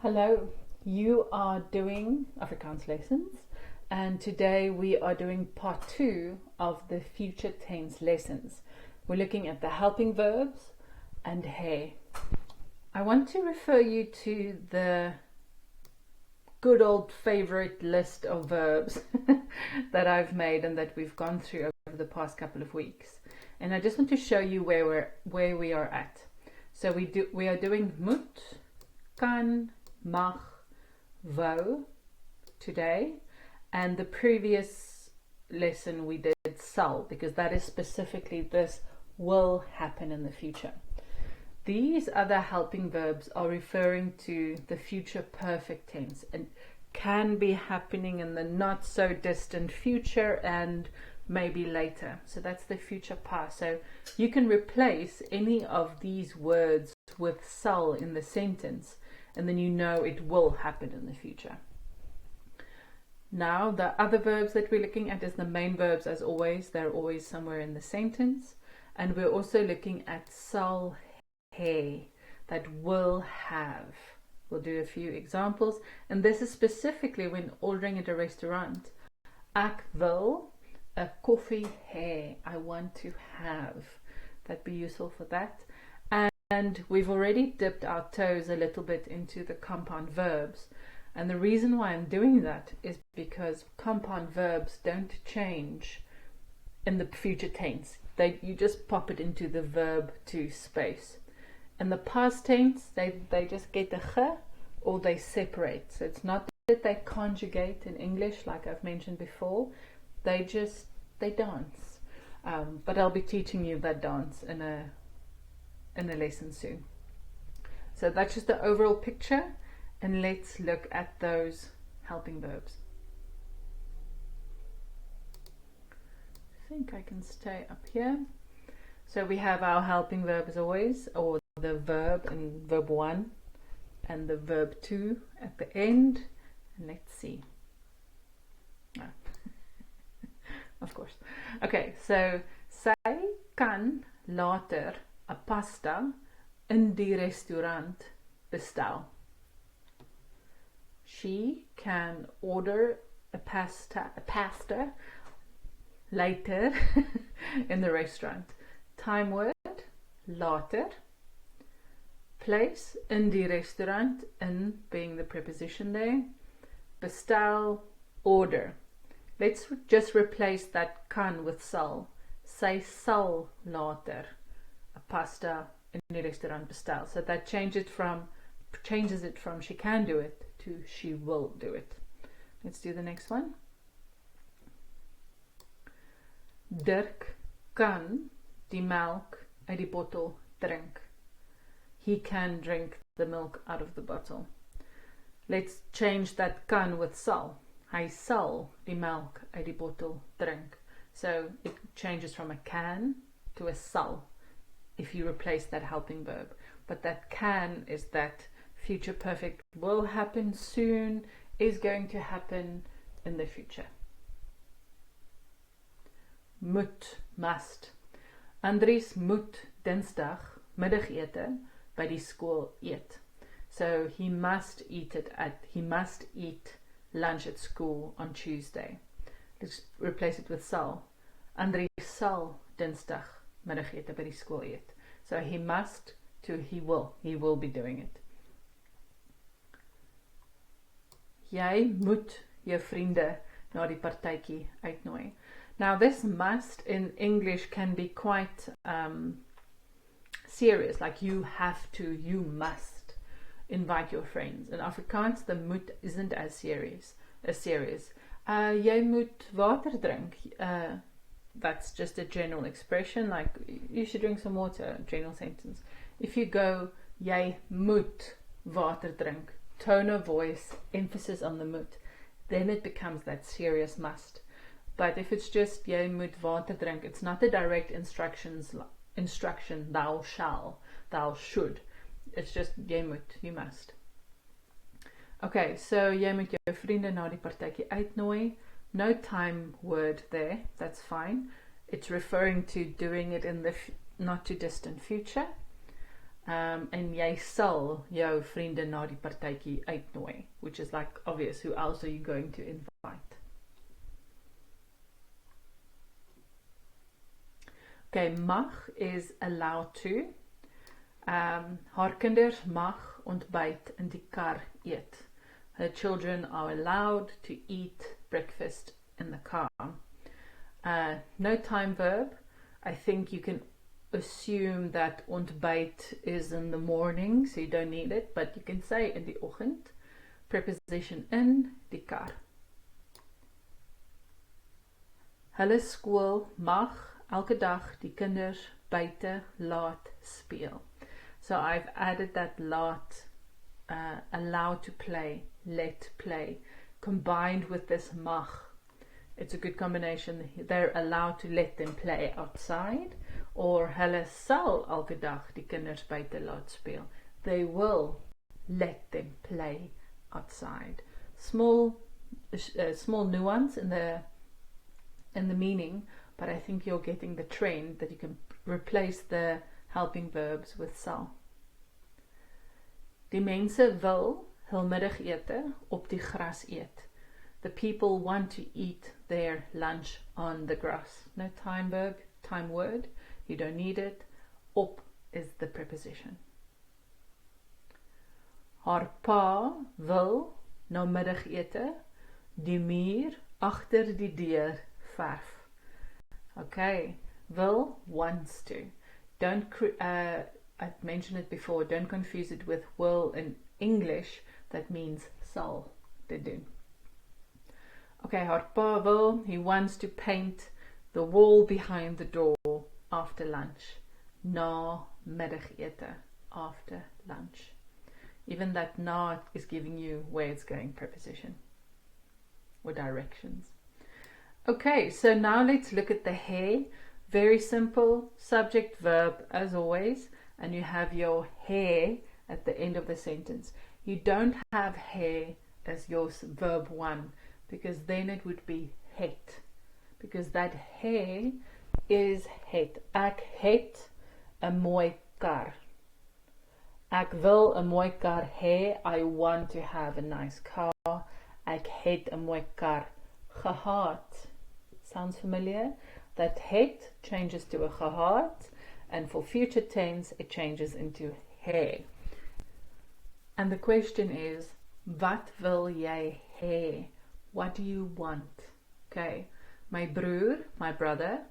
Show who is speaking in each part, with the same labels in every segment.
Speaker 1: Hello, you are doing Afrikaans lessons, and today we are doing part 2 of the future tense lessons. We're looking at the helping verbs and he. I want to refer you to the good old favorite list of verbs that I've made and that we've gone through over the past couple of weeks. And I just want to show you where we are at. So we are doing moet, kan, mag, wou today, and the previous lesson we did sal, because that is specifically this will happen in the future. These other helping verbs are referring to the future perfect tense and can be happening in the not so distant future and maybe later. So that's the future past. So you can replace any of these words with sal in the sentence, and then you know it will happen in the future. Now the other verbs that we're looking at is the main verbs. As always, they're always somewhere in the sentence, and we're also looking at sal hê, that will have. We'll do a few examples, and this is specifically when ordering at a restaurant. Ek wil 'n koffie hê. I want to have. That'd be useful for that. And we've already dipped our toes a little bit into the compound verbs. And the reason why I'm doing that is because compound verbs don't change in the future tense. You just pop it into the verb to space. In the past tense, they just get a ge or they separate. So it's not that they conjugate in English like I've mentioned before. They dance. But I'll be teaching you that dance in a lesson soon. So that's just the overall picture, and let's look at those helping verbs. I think I can stay up here. So we have our helping verb as always, or the verb and verb 1 and the verb 2 at the end. And let's see. Of course. Okay, so sy kan later 'n pasta in die restaurant bestel. She can order a pasta later in the restaurant. Time word, later. Place, in die restaurant, in being the preposition there. Bestel, order. Let's just replace that kan with sal. Sy sal later 'n pasta in die restaurant bestel. So that changes it from she can do it to she will do it. Let's do the next one. Dirk kan die melk uit die bottel drink. He can drink the milk out of the bottle. Let's change that kan with sal. Hy sal die melk uit die bottel drink. So it changes from a can to a sal if you replace that helping verb. But that can is that future perfect will happen soon, is going to happen in the future. Moet, must. Andries moet Dinsdag middagete by die skool eet. So he must eat lunch at school on Tuesday. Let's replace it with sal. Andries sal Dinsdag middagete by die skool eet. So he must to he will be doing it. Jy moet jou vriende na die partytjie uitnooi. Now this must in English can be quite serious, like you have to, you must invite your friends. In Afrikaans the moet isn't as serious. Jy moet water drink. That's just a general expression, like you should drink some water, general sentence. If you go, jy moet water drink, tone of voice, emphasis on the moet, then it becomes that serious must. But if it's just jy moet water drink, it's not a direct instruction, thou shall, thou should. It's just jy moet, you must. Okay, so jy moet jou vriende na die partytjie uitnooi. No time word there, that's fine. It's referring to doing it in the not too distant future. En jy sal jou vriende na die partytjie uitnooi, which is like obvious, who else are you going to invite? Okay, mag is allowed to. Haar kinders mag ontbyt in die kar eet. Her children are allowed to eat breakfast in the car. No time verb. I think you can assume that ontbyt is in the morning, so you don't need it, but you can say in die oggend. Preposition in, die kar. Hulle skool mag elke dag die kinders buite laat speel. So I've added that laat, allowed to play, let play, combined with this mag. It's a good combination. They're allowed to let them play outside, or hulle sal elke dag die kinders buite laat speel. They will let them play outside. Small nuance in the meaning, but I think you're getting the trend that you can replace the helping verbs with sal. Die mense wil hul middagete op die gras eet. The people want to eat their lunch on the grass. No time verb, time word. You don't need it. Op is the preposition. Haar pa wil na middagete die muur agter die deur verf. Okay, will, wants to. Don't, I've mentioned it before, don't confuse it with will in English. That means sal te doen. Okay, haar pa wil, he wants to paint the wall behind the door after lunch. Na middagete, after lunch. Even that na is giving you where it's going preposition or directions. Okay, so now let's look at the he. Very simple, subject verb as always, and you have your he at the end of the sentence. You don't have he as your verb 1, because then it would be het, because that he is het. Ek het 'n mooi kar. Ek wil 'n mooi kar hê. I want to have a nice car. Ek het 'n mooi kar gehad. Sounds familiar? That het changes to a gehad, and for future tense it changes into he. And the question is, wat wil jy hê? What do you want? Okay, my broer, my brother,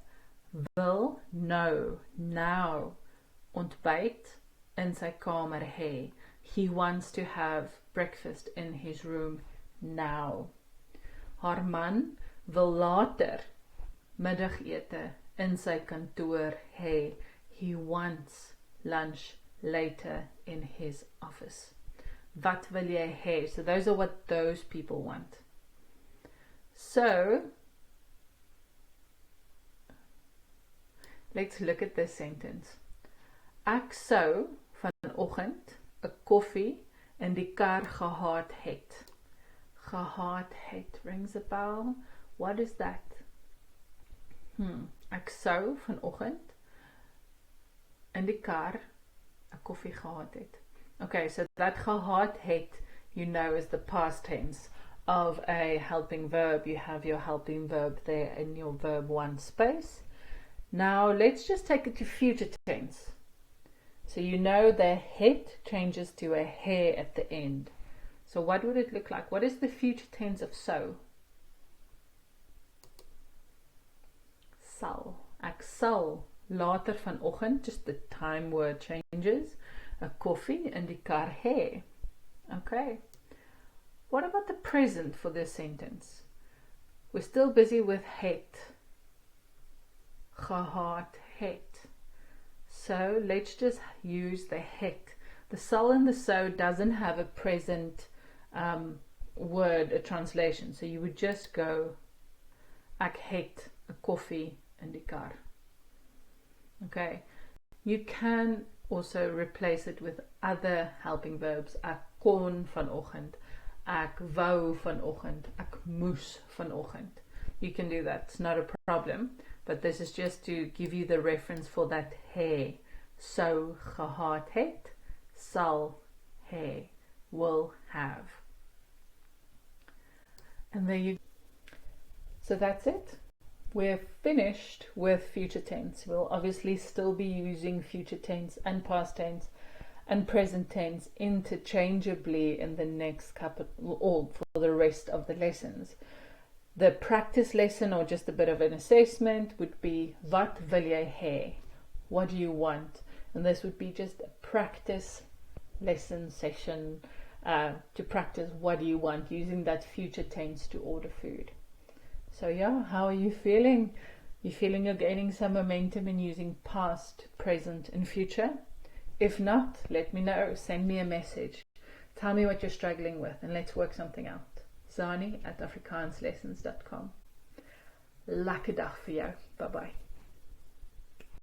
Speaker 1: wil now ontbyt in sy kamer hê. He wants to have breakfast in his room now. Haar man wil later middagete in sy kantoor hê. He wants lunch later in his office. Wat wil jy hê? So those are what those people want. So let's look at this sentence. Ek sou vanoggend 'n koffie in die kar gehad het. Gehad het rings a bell. What is that? Ek sou vanoggend in die kar 'n koffie gehad het. Okay, so that gehad het, you know, is the past tense of a helping verb. You have your helping verb there in your verb 1 space. Now let's just take it to future tense. So you know the het changes to a he at the end. So what would it look like? What is the future tense of so? Sal. Ek sal later vanoggend, just the time word changes, 'n koffie in die kar hê. Okay. What about the present for this sentence? We're still busy with het. Gehad het. So let's just use the het. The sal and the so doesn't have a present word, a translation. So you would just go, ek het 'n koffie in die kar. Okay. You can also replace it with other helping verbs. Ek kon vanoggend. Ek wou vanoggend. Ek moes vanoggend. You can do that. It's not a problem. But this is just to give you the reference for that he. sou gehad het, sal hê, will have. And there you go. So that's it. We're finished with future tense. We'll obviously still be using future tense and past tense and present tense interchangeably in the next couple, or for the rest of the lessons. The practice lesson, or just a bit of an assessment, would be wat wil jy hê? What do you want? And this would be just a practice lesson session to practice what do you want, using that future tense to order food. So yeah, how are you feeling? You feeling you're gaining some momentum in using past, present and future? If not, let me know. Send me a message. Tell me what you're struggling with and let's work something out. Zani@afrikaanslessons.com. Lekker dag vir jou. Bye bye.